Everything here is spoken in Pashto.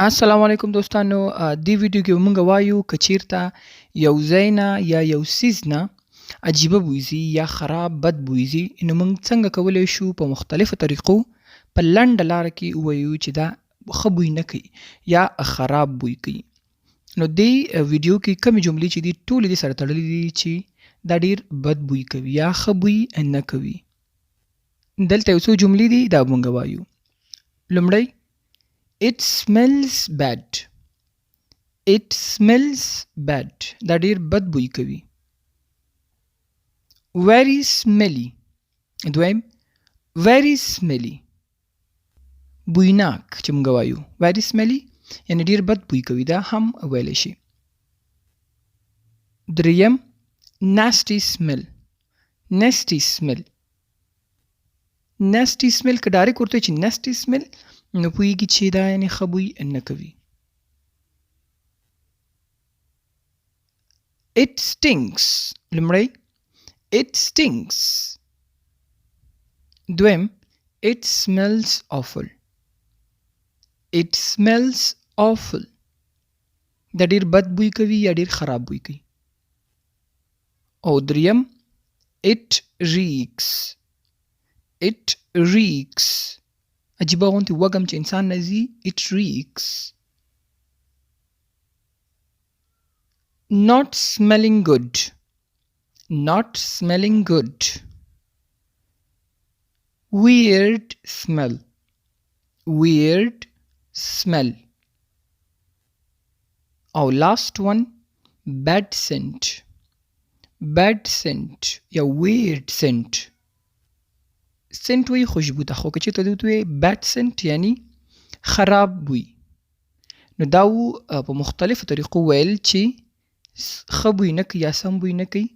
السلام علیکم دوستانو. دې ویډیو کې مونږ وایو که چیرته یو ځای نه یا یو څیز نه عجیبه بوی ځي یا خراب بد بوی ځي، نو مونږ څنګه کولی شو په مختلفو طریقو په لنډه لاره کې ووایو چې دا ښه بوی نه کوي یا خراب بوی کوي. نو دې ویډیو کې کومې جملې چې دي ټولې دې سره تړلې دي چې دا ډیر بد بوی کوي یا ښه بوی نه کوي. دلته یو څو جملې دي، دا مونږ وایو. لومړی It smells bad. It smells bad. دا ډیر بد بوی کوي. Very smelly. دویم very smelly. بویناک چې موږ وایو very smelly یعنی ډیر بد بوی کوي، دا هم ویلی شي. دریم nasty smell. Nasty smell. Nasty smell که ډایرکټ ورته چې nasty smell نو پوهېږي چې دا یعنې ښه بوی نه کوي. It stinks. لومړی it stinks. دویم it smells awful. It smells awful. دا ډیر بد بوی کوي یا ډیر خراب بوی کوي. او دریم it reeks. It reeks. عجیبه غوندې وږم چې انسان نه ځي it reeks. Not smelling good. Not smelling good. Weird smell. Weird smell. او last one bad scent. Bad scent یا weird scent. سنت وی خوشبو ته، خو که چېرته دې وتویې bad scent یعنی خراب بوی، نو دا و په مختلفو طریقو ویل چې ښه بوی نه کوي یا سم بوی نه کوي